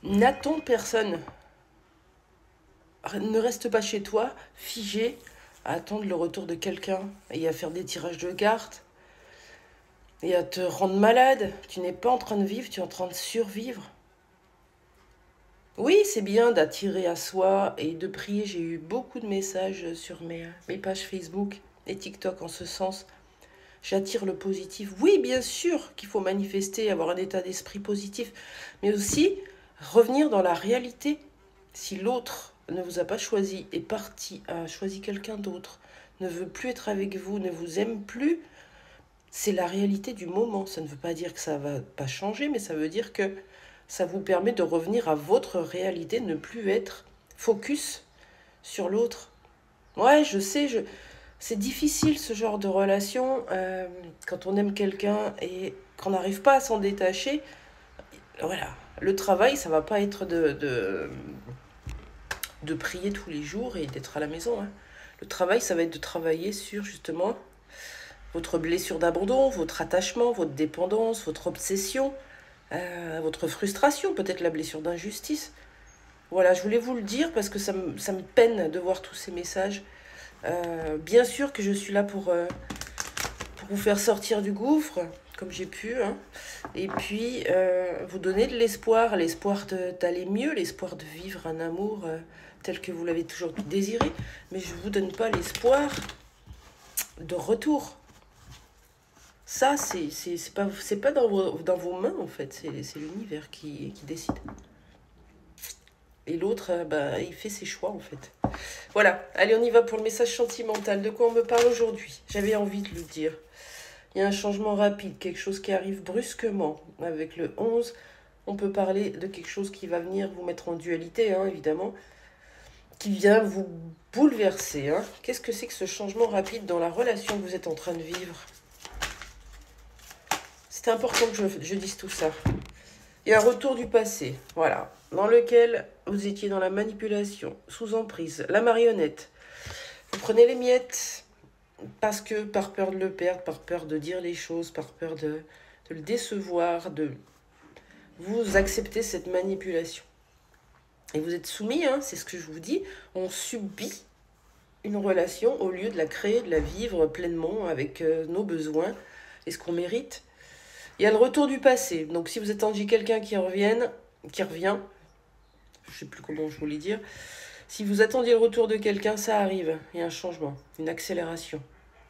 N'attends personne. Ne reste pas chez toi, figé, à attendre le retour de quelqu'un et à faire des tirages de cartes et à te rendre malade. Tu n'es pas en train de vivre, tu es en train de survivre. Oui, c'est bien d'attirer à soi et de prier. J'ai eu beaucoup de messages sur mes pages Facebook et TikTok en ce sens. J'attire le positif. Oui, bien sûr qu'il faut manifester, avoir un état d'esprit positif, mais aussi revenir dans la réalité. Si l'autre ne vous a pas choisi, est parti, a choisi quelqu'un d'autre, ne veut plus être avec vous, ne vous aime plus, c'est la réalité du moment. Ça ne veut pas dire que ça va pas changer, mais ça veut dire que ça vous permet de revenir à votre réalité, ne plus être focus sur l'autre. Ouais, je sais, c'est difficile ce genre de relation quand on aime quelqu'un et qu'on n'arrive pas à s'en détacher. Voilà, le travail, ça va pas être de prier tous les jours et d'être à la maison, hein. Le travail, ça va être de travailler sur justement votre blessure d'abandon, votre attachement, votre dépendance, votre obsession, votre frustration, peut-être la blessure d'injustice. Voilà, je voulais vous le dire parce que ça me peine de voir tous ces messages. Bien sûr que je suis là pour vous faire sortir du gouffre, comme j'ai pu, hein, et puis vous donner de l'espoir, l'espoir d'aller mieux, l'espoir de vivre un amour tel que vous l'avez toujours désiré, mais je ne vous donne pas l'espoir de retour. Ça, c'est pas dans vos mains, en fait, c'est l'univers qui décide. Et l'autre, bah, il fait ses choix, en fait. Voilà, allez, on y va pour le message sentimental. De quoi on me parle aujourd'hui? J'avais envie de le dire. Il y a un changement rapide, quelque chose qui arrive brusquement. Avec le 11, on peut parler de quelque chose qui va venir vous mettre en dualité, hein, évidemment, qui vient vous bouleverser, hein. Qu'est-ce que c'est que ce changement rapide dans la relation que vous êtes en train de vivre? C'est important que je dise tout ça. Il y a un retour du passé, voilà, dans lequel vous étiez dans la manipulation, sous emprise, la marionnette. Vous prenez les miettes parce que par peur de le perdre, par peur de dire les choses, par peur de le décevoir, vous acceptez cette manipulation. Et vous êtes soumis, hein, c'est ce que je vous dis, on subit une relation au lieu de la créer, de la vivre pleinement avec nos besoins et ce qu'on mérite. Il y a le retour du passé. Donc si vous attendiez quelqu'un qui revient, je ne sais plus comment je voulais dire, si vous attendiez le retour de quelqu'un, ça arrive. Il y a un changement, une accélération.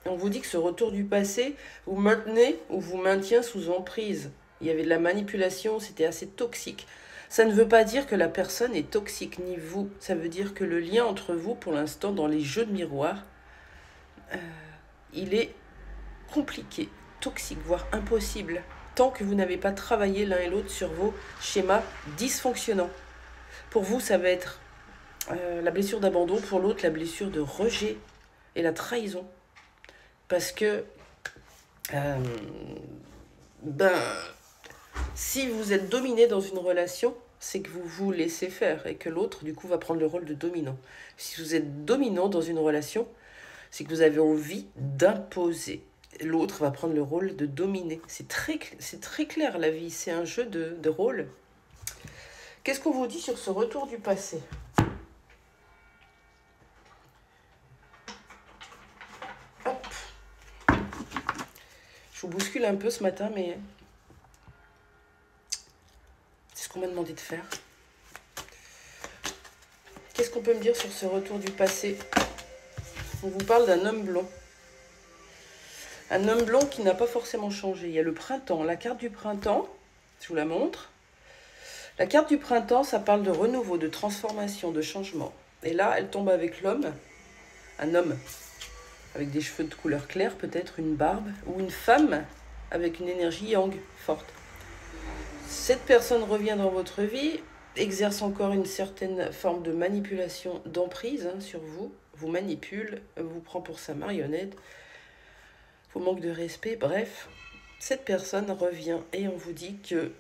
Et on vous dit que ce retour du passé vous maintenez ou vous maintient sous emprise. Il y avait de la manipulation, c'était assez toxique. Ça ne veut pas dire que la personne est toxique, ni vous. Ça veut dire que le lien entre vous, pour l'instant, dans les jeux de miroir, il est compliqué, toxique, voire impossible, tant que vous n'avez pas travaillé l'un et l'autre sur vos schémas dysfonctionnants. Pour vous, ça va être la blessure d'abandon, pour l'autre, la blessure de rejet et la trahison. Parce que, ben, si vous êtes dominé dans une relation, c'est que vous vous laissez faire et que l'autre, du coup, va prendre le rôle de dominant. Si vous êtes dominant dans une relation, c'est que vous avez envie d'imposer. L'autre va prendre le rôle de dominer. C'est très clair, la vie. C'est un jeu de rôle. Qu'est-ce qu'on vous dit sur ce retour du passé? Hop. Je vous bouscule un peu ce matin, mais c'est ce qu'on m'a demandé de faire. Qu'est-ce qu'on peut me dire sur ce retour du passé? On vous parle d'un homme blond. Un homme blond qui n'a pas forcément changé. Il y a le printemps, la carte du printemps, je vous la montre. La carte du printemps, ça parle de renouveau, de transformation, de changement. Et là, elle tombe avec l'homme, un homme avec des cheveux de couleur claire, peut-être une barbe, ou une femme avec une énergie yang forte. Cette personne revient dans votre vie, exerce encore une certaine forme de manipulation, d'emprise sur vous, vous manipule, vous prend pour sa marionnette, vous manque de respect, bref. Cette personne revient et on vous dit que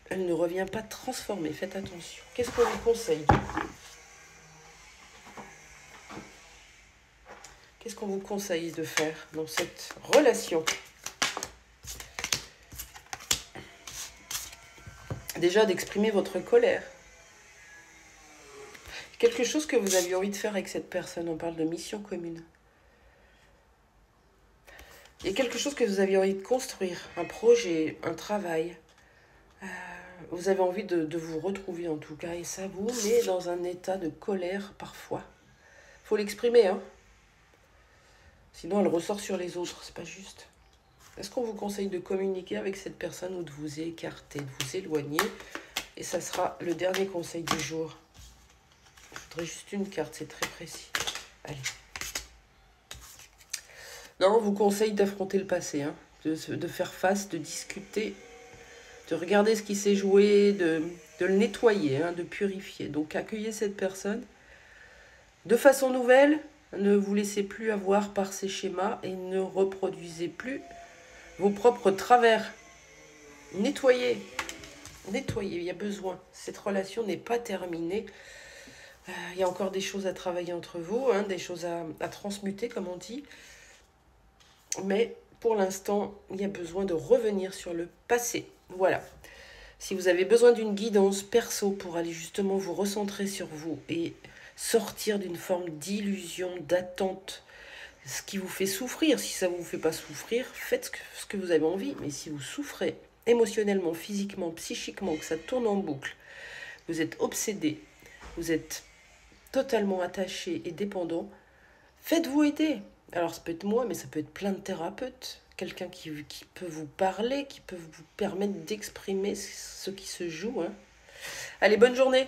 elle ne revient pas transformée, faites attention. Qu'est-ce qu'on vous conseille du coup? Qu'est-ce qu'on vous conseille de faire dans cette relation? Déjà d'exprimer votre colère. Quelque chose que vous aviez envie de faire avec cette personne, on parle de mission commune. Il y a quelque chose que vous aviez envie de construire, un projet, un travail. Vous avez envie de vous retrouver en tout cas, et ça vous met dans un état de colère parfois. Il faut l'exprimer, hein. Sinon elle ressort sur les autres, c'est pas juste. Est-ce qu'on vous conseille de communiquer avec cette personne ou de vous écarter, de vous éloigner? Et ça sera le dernier conseil du jour. Je voudrais juste une carte, c'est très précis. Allez. Non, on vous conseille d'affronter le passé, hein, de faire face, de discuter, de regarder ce qui s'est joué, de le nettoyer, hein, de purifier. Donc accueillez cette personne de façon nouvelle, ne vous laissez plus avoir par ces schémas et ne reproduisez plus vos propres travers. Nettoyez, nettoyez, il y a besoin. Cette relation n'est pas terminée. Il y a encore des choses à travailler entre vous, hein, des choses à transmuter, comme on dit. Mais pour l'instant, il y a besoin de revenir sur le passé. Voilà. Si vous avez besoin d'une guidance perso pour aller justement vous recentrer sur vous et sortir d'une forme d'illusion, d'attente, ce qui vous fait souffrir, si ça ne vous fait pas souffrir, faites ce que vous avez envie. Mais si vous souffrez émotionnellement, physiquement, psychiquement, que ça tourne en boucle, vous êtes obsédé, vous êtes totalement attaché et dépendant, faites-vous aider. Alors ça peut être moi, mais ça peut être plein de thérapeutes, quelqu'un qui peut vous parler, qui peut vous permettre d'exprimer ce qui se joue, hein. Allez, bonne journée!